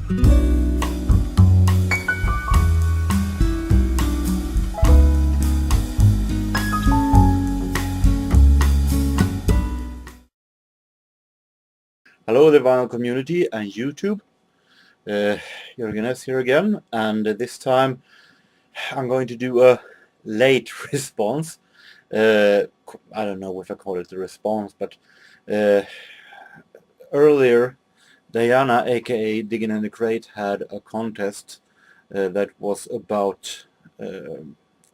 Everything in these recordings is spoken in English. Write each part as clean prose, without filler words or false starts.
Hello the vinyl community and YouTube, JorgenS here again, and this time I'm going to do a late response. I don't know if I call it a response, but earlier Diana, aka Digging in the Crate, had a contest that was about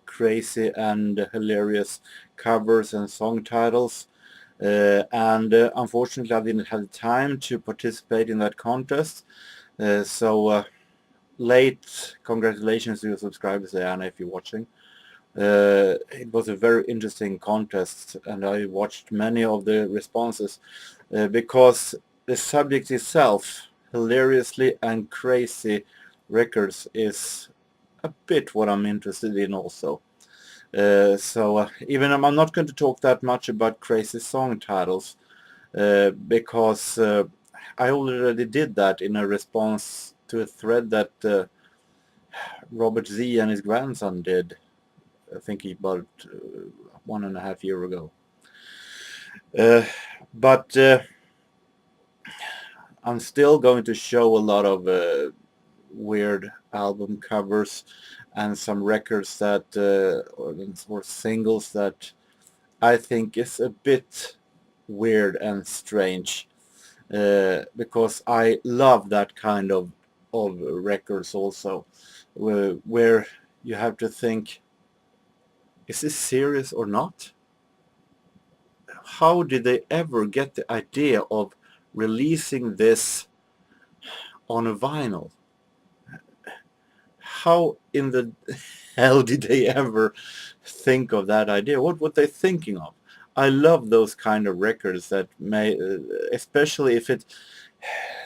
crazy and hilarious covers and song titles. Unfortunately I didn't have the time to participate in that contest, so late congratulations to your subscribers, Diana, if you're watching. It was a very interesting contest and I watched many of the responses because the subject itself, hilariously and crazy records, is a bit what I'm interested in also. Even I'm not going to talk that much about crazy song titles because I already did that in a response to a thread that Robert Z and his grandson did, I think about 1.5 years ago. But I'm still going to show a lot of weird album covers and some records that or singles that I think is a bit weird and strange, because I love that kind of records also, where you have to think, is this serious or not? How did they ever get the idea of releasing this on a vinyl? How in the hell did they ever think of that idea? What were they thinking of? I love those kind of records that may, especially if it's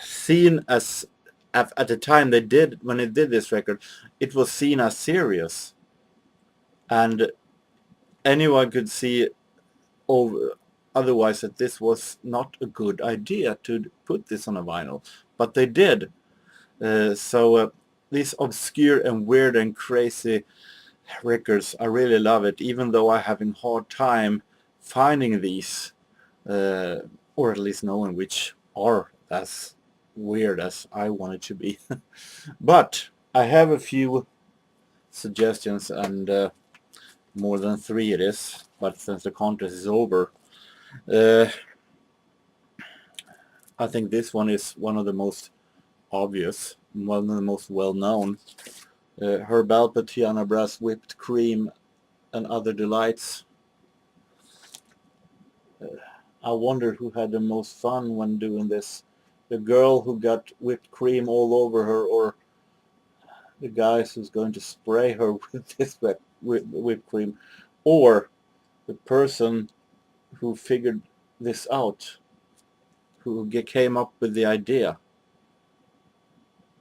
seen as, at the time they did, when they did this record, it was seen as serious, and anyone could see over otherwise that this was not a good idea to put this on a vinyl, but they did. These obscure and weird and crazy records, I really love it, even though I'm having hard time finding these, or at least knowing which are as weird as I want it to be. But I have a few suggestions, and more than 3 it is, but since the contest is over, I think this one is one of the most obvious, one of the most well-known. Herbal Patiana Brass Whipped Cream and Other Delights. I wonder who had the most fun when doing this. The girl who got whipped cream all over her, or the guy who's going to spray her with this whipped cream, or the person who figured this out, who came up with the idea,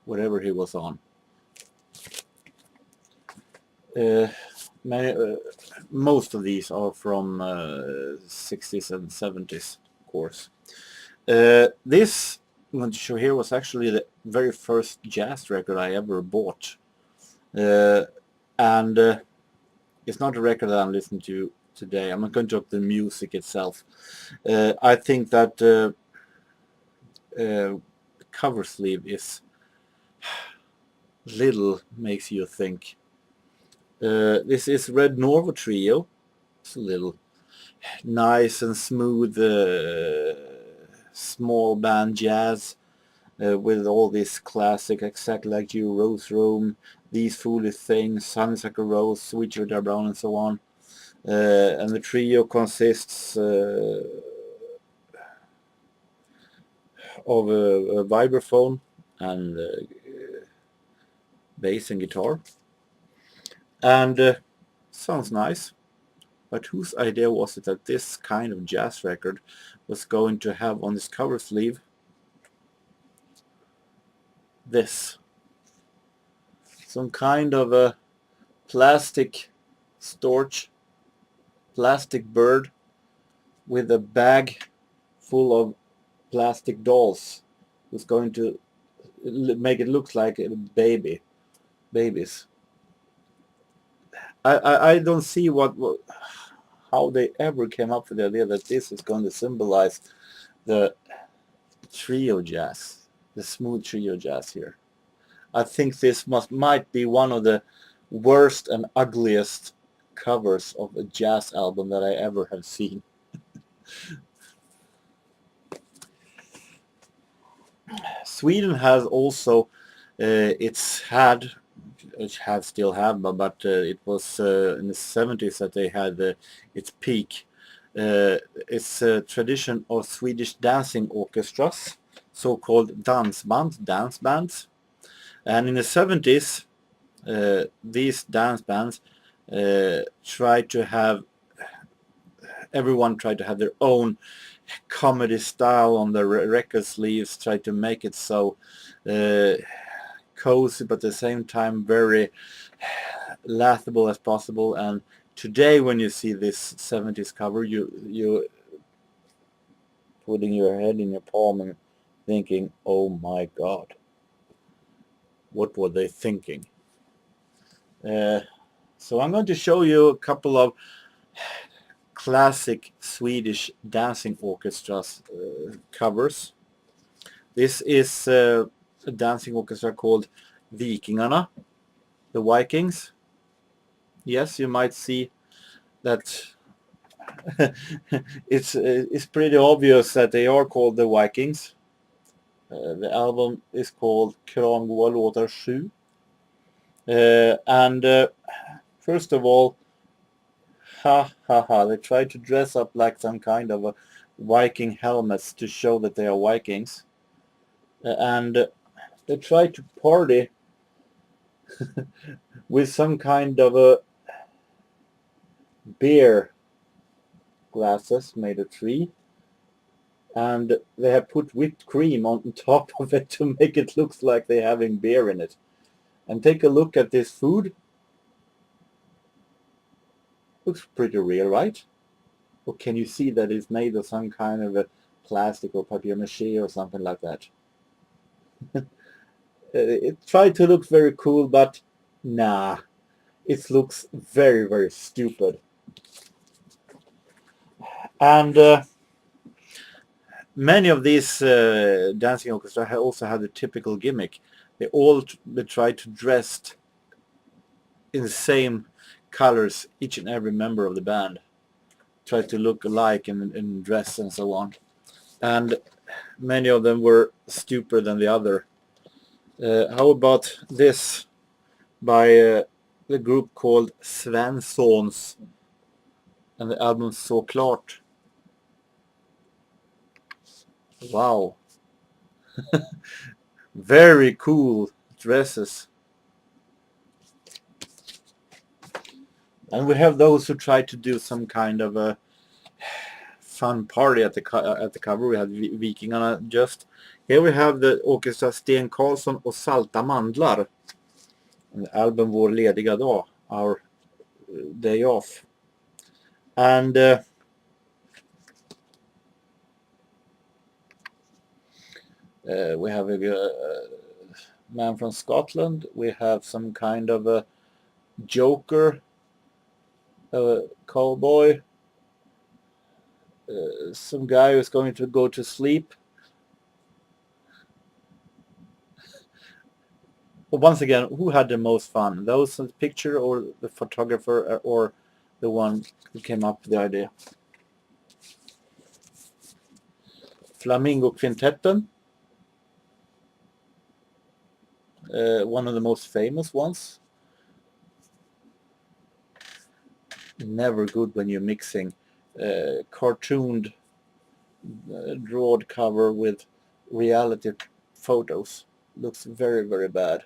whatever he was on. Most of these are from 60s and 70s, of course. This I'm going to show here was actually the very first jazz record I ever bought, and it's not a record that I'm listening to today. I'm not going to talk the music itself. I think that cover sleeve is little makes you think. This is Red Norvo Trio. It's a little nice and smooth small band jazz, with all this classic Exactly Like You, Rose Room, These Foolish Things, Honeysuckle Rose, Sweet Georgia Brown, and so on. And the trio consists of a vibraphone and bass and guitar, and sounds nice. But whose idea was it that this kind of jazz record was going to have on this cover sleeve this? Some kind of a plastic storch, plastic bird with a bag full of plastic dolls who's going to make it look like a babies. I don't see how they ever came up with the idea that this is going to symbolize the trio jazz, the smooth trio jazz here. I think this might be one of the worst and ugliest covers of a jazz album that I ever have seen. Sweden has also still have, but it was in the 70s that they had its peak. It's a tradition of Swedish dancing orchestras, so-called dance bands, and in the 70s these dance bands everyone tried to have their own comedy style on the record sleeves, tried to make it so cozy but at the same time very laughable as possible. And today when you see this 70s cover, you putting your head in your palm and thinking, oh my god, what were they thinking? So I'm going to show you a couple of classic Swedish dancing orchestras covers. This is a dancing orchestra called Vikingarna, the Vikings. Yes, you might see that it's pretty obvious that they are called the Vikings. The album is called Kramgoa låtar 7. And first of all, they try to dress up like some kind of a Viking helmets to show that they are Vikings. And they try to party with some kind of a beer glasses made of tree, and they have put whipped cream on top of it to make it look like they're having beer in it. And take a look at this food. Looks pretty real, right? Or can you see that it's made of some kind of a plastic or papier-mâché or something like that? It tried to look very cool, but nah, it looks very, very stupid. And many of these dancing orchestras also have the typical gimmick. They try to dress in the same colors, each and every member of the band. Try to look alike in dress and so on. And many of them were stupider than the other. How about this by the group called Svenssons and the album Så klart. Wow. Very cool dresses. And we have those who try to do some kind of a fun party at the cover. We have Vikingarna just. Here we have the orchestra Sten Karlsson och Salta mandlar. And the album Vår lediga dag, Our Day Off. And we have a man from Scotland. We have some kind of a joker, cowboy, some guy who's going to go to sleep. But once again, who had the most fun? Those in the picture or the photographer or the one who came up with the idea? Flamingo Quintetten. One of the most famous ones. Never good when you're mixing cartooned drawed cover with reality photos. Looks very, very bad.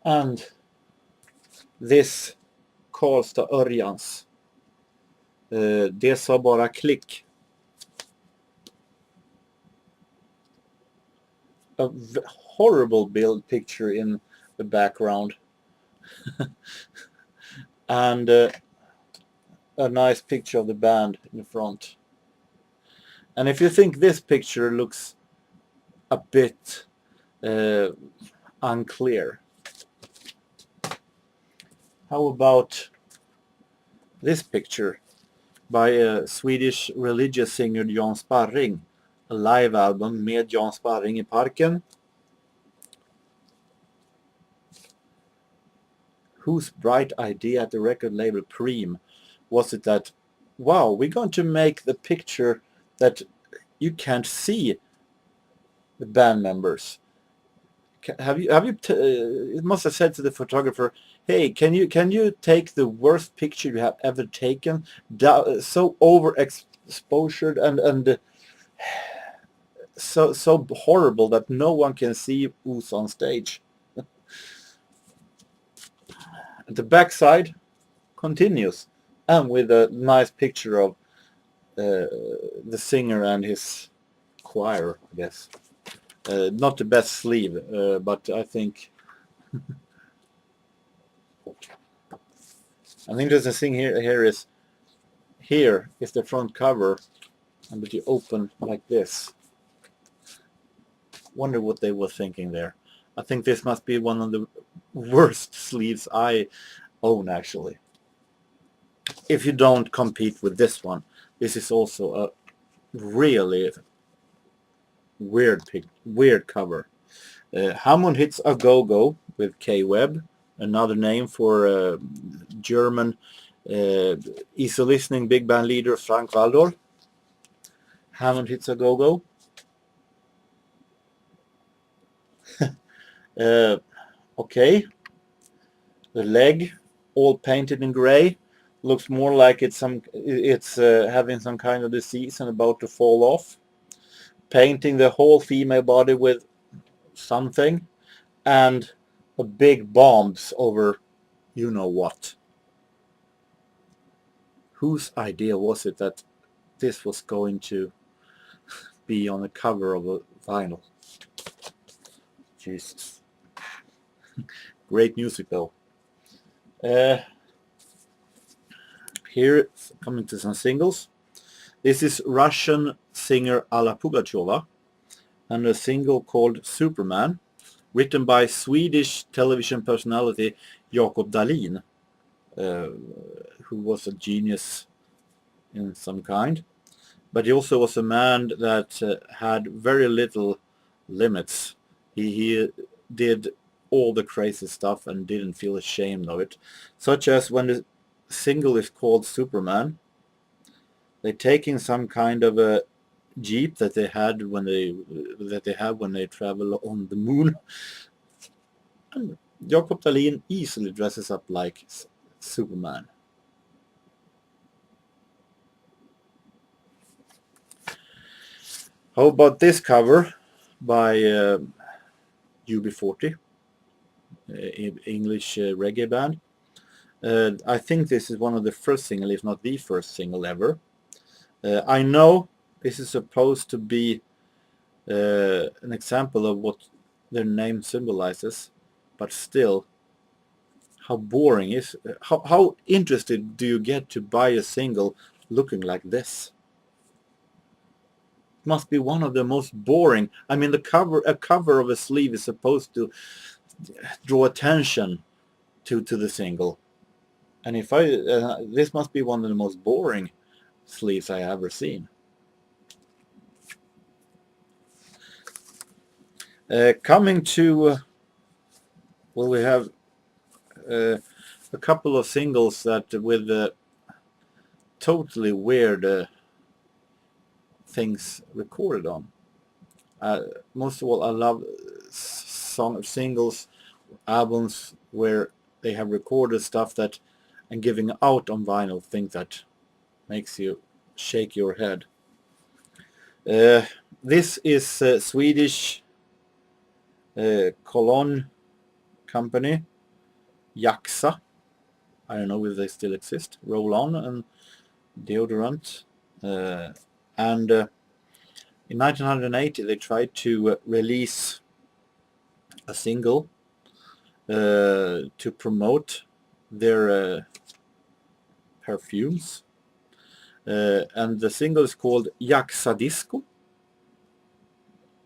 And this Karlstad Örjans. Det sa bara klick. A horrible picture in the background. And a nice picture of the band in the front. And if you think this picture looks a bit unclear, how about this picture by a Swedish religious singer Jan Sparring, a live album med Jan Sparring i parken. Whose bright idea at the record label Preem was it that, wow, we're going to make the picture that you can't see the band members. It must have said to the photographer, hey, can you take the worst picture you have ever taken, so overexposed and so horrible that no one can see who's on stage. The backside continues, and with a nice picture of the singer and his choir, I guess. Not the best sleeve, but I think an interesting thing here is the front cover, and that you open like this. Wonder what they were thinking there. I think this must be one of the worst sleeves I own, actually. If you don't compete with this one, this is also a really weird cover. Hammond hits a go-go with K-Web, another name for German easy listening big band leader Frank Waldor. Hammond hits a go-go. Okay, the leg all painted in gray looks more like it's having some kind of disease and about to fall off. Painting the whole female body with something, and a big bombs over you know what. Whose idea was it that this was going to be on the cover of a vinyl? Jesus. Great music though. Here, coming to some singles. This is Russian singer Alla Pugacheva and a single called Superman, written by Swedish television personality Jakob Dahlin, who was a genius in some kind. But he also was a man that had very little limits. He did all the crazy stuff and didn't feel ashamed of it. Such as when the single is called Superman, they're taking some kind of a jeep that they had when they travel on the moon. And Jakob Dahlin easily dresses up like Superman. How about this cover by UB40, English reggae band? I think this is one of the first single, if not the first single ever. I know this is supposed to be an example of what their name symbolizes, but still, how boring is how interested do you get to buy a single looking like this? It must be one of the most boring. I mean, a cover of a sleeve is supposed to draw attention to the single, and if this must be one of the most boring sleeves I ever seen. Coming to well, we have a couple of singles that with totally weird things recorded on. Most of all, I love singles, albums where they have recorded stuff that and giving out on vinyl, things that makes you shake your head. This is Swedish cologne company Jaxa. I don't know if they still exist. Roll-on and deodorant. And in 1980 they tried to release a single to promote their perfumes, and the single is called Jaxa Disco.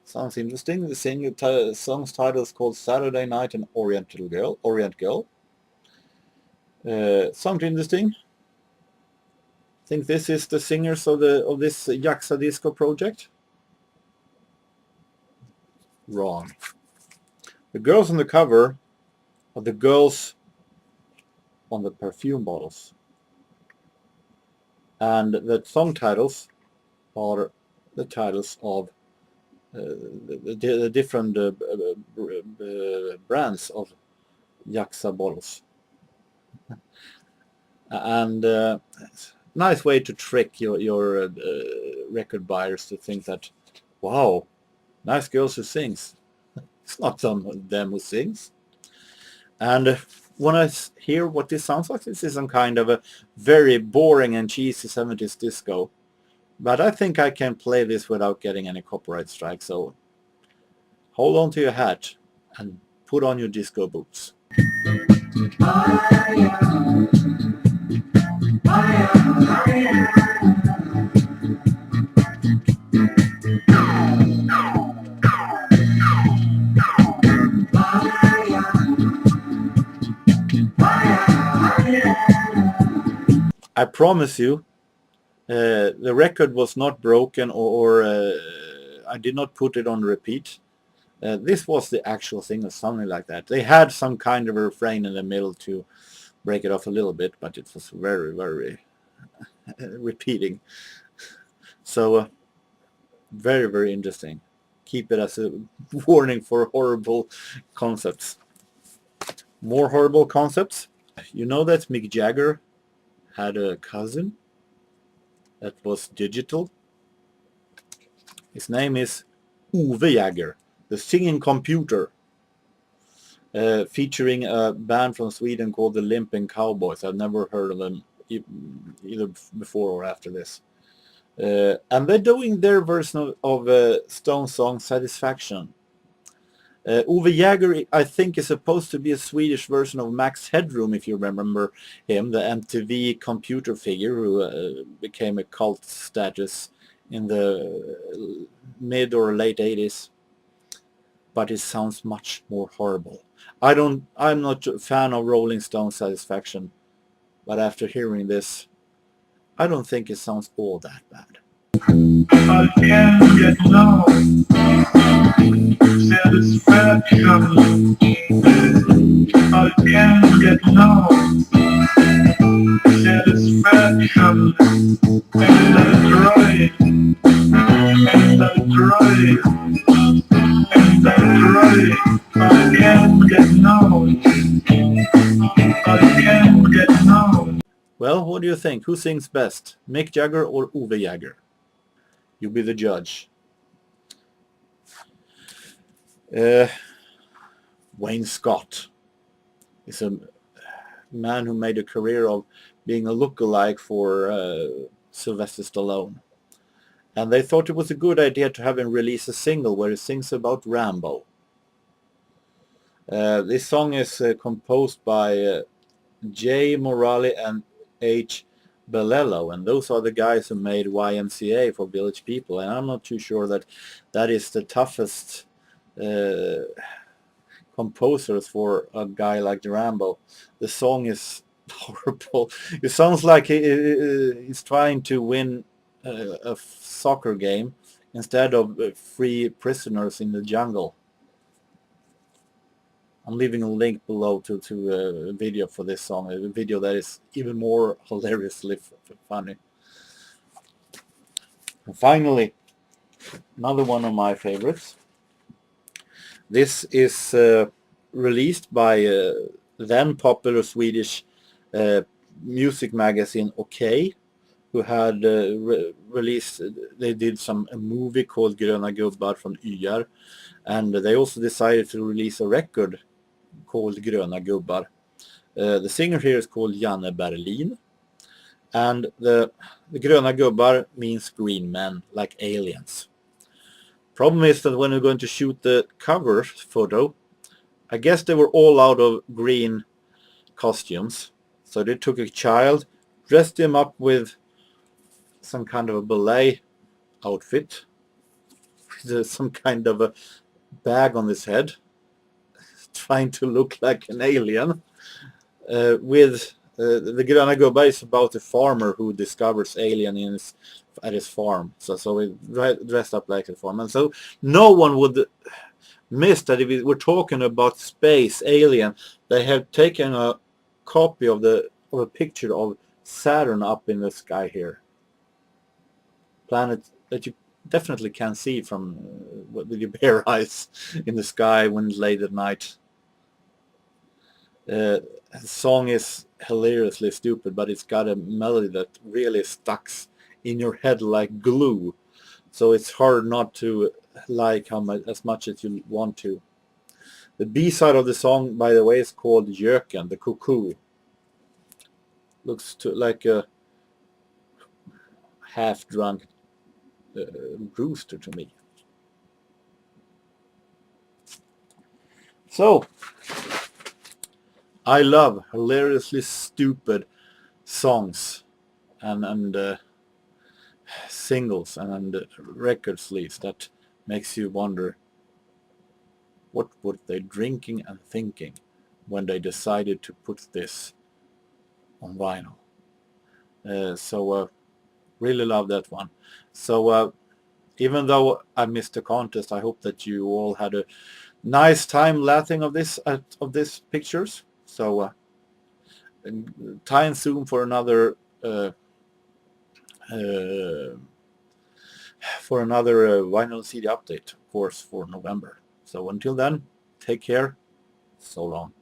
Sounds interesting. The song's title is called Saturday Night and Orient Girl. Sounds interesting. Think this is the singers of this Jaxa Disco project? Wrong. The girls on the cover are the girls on the perfume bottles. And the song titles are the titles of the different brands of Jaxa bottles. And nice way to trick your record buyers to think that, wow, nice girls who sings. It's not some of them who sings. And when I hear what this sounds like, this is some kind of a very boring and cheesy 70s disco. But I think I can play this without getting any copyright strike, so hold on to your hat and put on your disco boots. I promise you, the record was not broken or I did not put it on repeat. This was the actual thing or something like that. They had some kind of a refrain in the middle to break it off a little bit, but it was very, very repeating. So very, very interesting. Keep it as a warning for horrible concepts. More horrible concepts. You know that Mick Jagger had a cousin that was digital. His name is Ove Jagger, the singing computer, featuring a band from Sweden called the Limping Cowboys. I've never heard of them either before or after this. And they're doing their version of Stone's song Satisfaction. Ove Jagger, I think, is supposed to be a Swedish version of Max Headroom, if you remember him, the MTV computer figure who became a cult status in the mid or late 80s. But it sounds much more horrible. I'm not a fan of Rolling Stone Satisfaction, but after hearing this, I don't think it sounds all that bad. I can't get no satisfaction. I can't get no satisfaction. And I try, and I try, and I try. I can't get no. I can't get no. Well, what do you think? Who sings best, Mick Jagger or Ove Jagger? You be the judge. Wayne Scott is a man who made a career of being a lookalike for Sylvester Stallone. And they thought it was a good idea to have him release a single where he sings about Rambo. This song is composed by Jay Morale and H. Bellello, and those are the guys who made YMCA for Village People, and I'm not too sure that that is the toughest composers for a guy like Rambo. The song is horrible. It sounds like he's trying to win a soccer game instead of free prisoners in the jungle. I'm leaving a link below to a video for this song, a video that is even more hilariously funny. And finally, another one of my favorites. This is released by then popular Swedish music magazine OK, who had released, they did a movie called Gröna gubbar from YR, and they also decided to release a record called Gröna gubbar. The singer here is called Janne Berlin, and the Gröna gubbar means green men, like aliens. Problem is that when you're going to shoot the cover photo, I guess they were all out of green costumes, so they took a child, dressed him up with some kind of a ballet outfit. There's some kind of a bag on his head, trying to look like an alien. With the Gröna gubbar is about a farmer who discovers alien at his farm. So we dressed up like a farm, and so no one would miss that if we're talking about space alien. They have taken a copy of a picture of Saturn up in the sky here. Planet that you definitely can see from with your bare eyes in the sky when late at night. The song is hilariously stupid, but it's got a melody that really stucks in your head like glue. So it's hard not to like as much as you want to. The B-side of the song, by the way, is called JorgenS, the cuckoo. Looks like a half-drunk rooster to me. So, I love hilariously stupid songs and singles and record sleeves that makes you wonder what were they drinking and thinking when they decided to put this on vinyl. So really love that one. So even though I missed the contest, I hope that you all had a nice time laughing of these pictures. So time soon for another vinyl CD update, of course, for November. So until then, take care. So long.